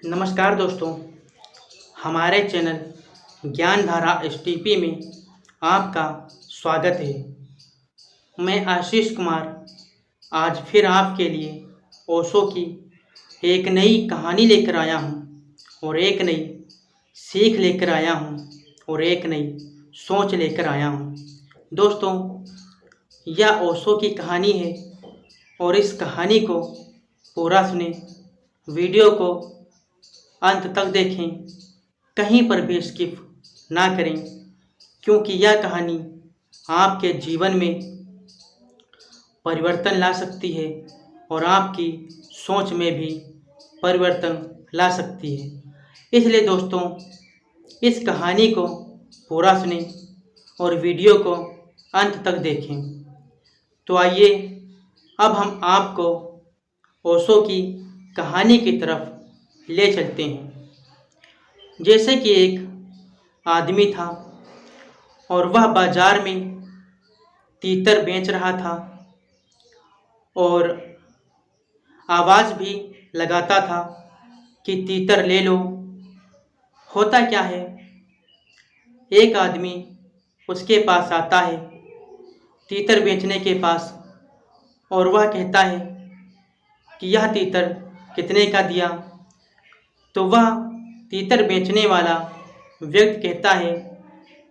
नमस्कार दोस्तों, हमारे चैनल ज्ञानधारा एसटीपी में आपका स्वागत है। मैं आशीष कुमार आज फिर आपके लिए ओशो की एक नई कहानी लेकर आया हूँ और एक नई सीख लेकर आया हूँ और एक नई सोच लेकर आया हूँ। दोस्तों, यह ओशो की कहानी है और इस कहानी को पूरा सुने, वीडियो को अंत तक देखें, कहीं पर भी स्किप ना करें, क्योंकि यह कहानी आपके जीवन में परिवर्तन ला सकती है और आपकी सोच में भी परिवर्तन ला सकती है। इसलिए दोस्तों, इस कहानी को पूरा सुने और वीडियो को अंत तक देखें। तो आइए अब हम आपको ओशो की कहानी की तरफ ले चलते हैं। जैसे कि एक आदमी था और वह बाजार में तीतर बेच रहा था और आवाज़ भी लगाता था कि तीतर ले लो। होता क्या है, एक आदमी उसके पास आता है तीतर बेचने के पास और वह कहता है कि यह तीतर कितने का दिया। तो वह तीतर बेचने वाला व्यक्ति कहता है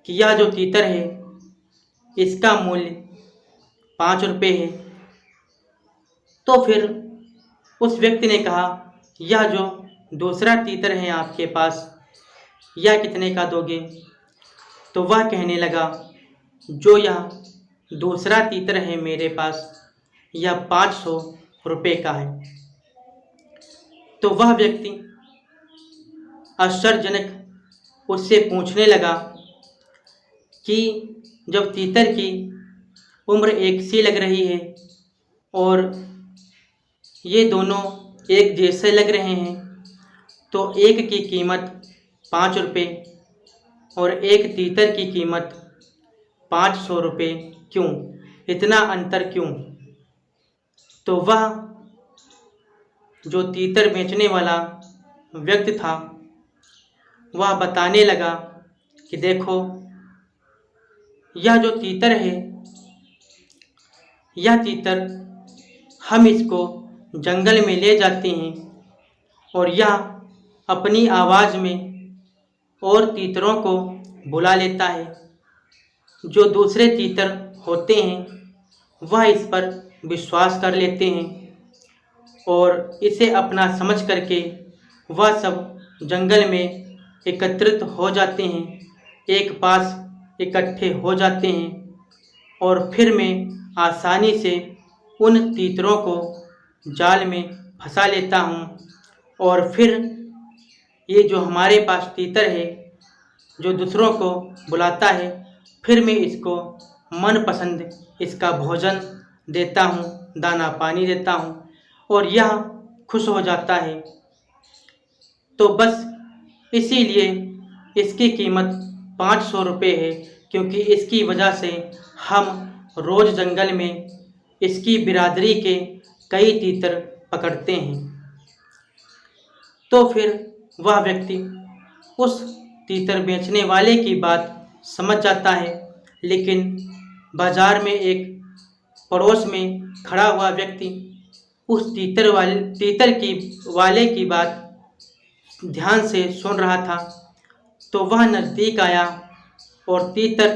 कि यह जो तीतर है इसका मूल्य 5 रुपये है। तो फिर उस व्यक्ति ने कहा, यह जो दूसरा तीतर है आपके पास, यह कितने का दोगे? तो वह कहने लगा, जो यह दूसरा तीतर है मेरे पास, यह 500 रुपये का है। तो वह व्यक्ति आश्चर्यजनक उससे पूछने लगा कि जब तीतर की उम्र एक सी लग रही है और ये दोनों एक जैसे लग रहे हैं, तो एक की कीमत 5 रुपये और एक तीतर की कीमत 500 रुपये क्यों? इतना अंतर क्यों? तो वह जो तीतर बेचने वाला व्यक्ति था वह बताने लगा कि देखो, यह जो तीतर है, यह तीतर हम इसको जंगल में ले जाते हैं और यह अपनी आवाज़ में और तीतरों को बुला लेता है। जो दूसरे तीतर होते हैं वह इस पर विश्वास कर लेते हैं और इसे अपना समझ करके वह सब जंगल में एकत्रित हो जाते हैं, एक पास इकट्ठे हो जाते हैं और फिर मैं आसानी से उन तीतरों को जाल में फंसा लेता हूँ और फिर ये जो हमारे पास तीतर है जो दूसरों को बुलाता है, फिर मैं इसको मनपसंद इसका भोजन देता हूँ, दाना पानी देता हूँ और यह खुश हो जाता है। तो बस इसीलिए इसकी कीमत 500 रुपये है, क्योंकि इसकी वजह से हम रोज़ जंगल में इसकी बिरादरी के कई तीतर पकड़ते हैं। तो फिर वह व्यक्ति उस तीतर बेचने वाले की बात समझ जाता है, लेकिन बाजार में एक पड़ोस में खड़ा हुआ व्यक्ति उस तीतर वाले की बात ध्यान से सुन रहा था। तो वह नज़दीक आया और तीतर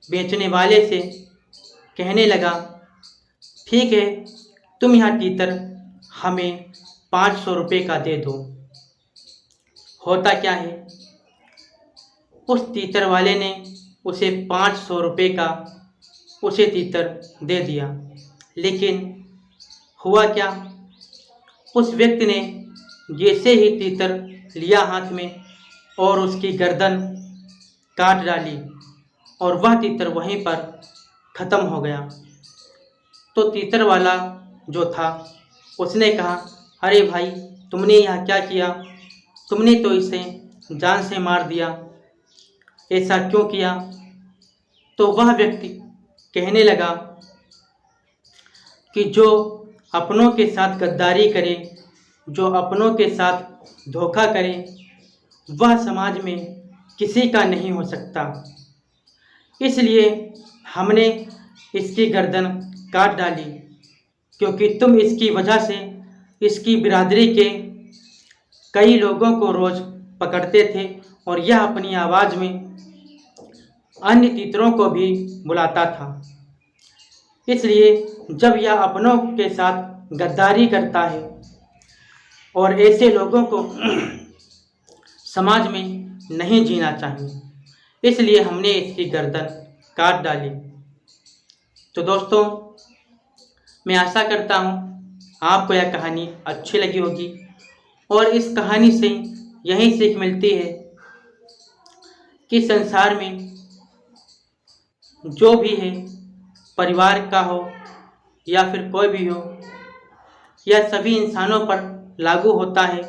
बेचने वाले से कहने लगा, ठीक है, तुम यह तीतर हमें 500 रुपये का दे दो। होता क्या है, उस तीतर वाले ने उसे 500 रुपये का उसे तीतर दे दिया। लेकिन हुआ क्या, उस व्यक्ति ने जैसे ही तीतर लिया हाथ में और उसकी गर्दन काट डाली और वह तीतर वहीं पर ख़त्म हो गया। तो तीतर वाला जो था उसने कहा, अरे भाई, तुमने यह क्या किया? तुमने तो इसे जान से मार दिया, ऐसा क्यों किया? तो वह व्यक्ति कहने लगा कि जो अपनों के साथ गद्दारी करे जो अपनों के साथ धोखा करे वह समाज में किसी का नहीं हो सकता। इसलिए हमने इसकी गर्दन काट डाली, क्योंकि तुम इसकी वजह से इसकी बिरादरी के कई लोगों को रोज़ पकड़ते थे और यह अपनी आवाज़ में अन्य तीतरों को भी बुलाता था। इसलिए जब यह अपनों के साथ गद्दारी करता है और ऐसे लोगों को समाज में नहीं जीना चाहिए, इसलिए हमने इसकी गर्दन काट डाली। तो दोस्तों, मैं आशा करता हूँ आपको यह कहानी अच्छी लगी होगी और इस कहानी से यही सीख मिलती है कि संसार में जो भी है, परिवार का हो या फिर कोई भी हो, यह सभी इंसानों पर लागू होता है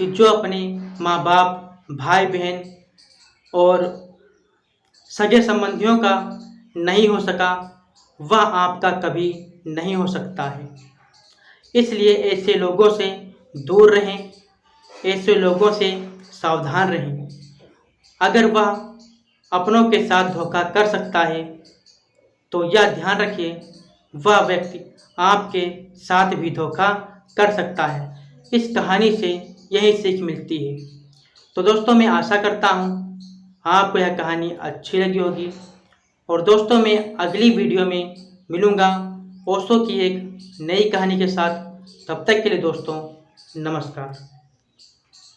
कि जो अपने माँ बाप, भाई बहन और सगे संबंधियों का नहीं हो सका, वह आपका कभी नहीं हो सकता है। इसलिए ऐसे लोगों से दूर रहें, ऐसे लोगों से सावधान रहें। अगर वह अपनों के साथ धोखा कर सकता है तो यह ध्यान रखिए वह व्यक्ति आपके साथ भी धोखा कर सकता है। इस कहानी से यही सीख मिलती है। तो दोस्तों, मैं आशा करता हूँ आपको यह कहानी अच्छी लगी होगी और दोस्तों, मैं अगली वीडियो में मिलूँगा ओशो की एक नई कहानी के साथ। तब तक के लिए दोस्तों, नमस्कार।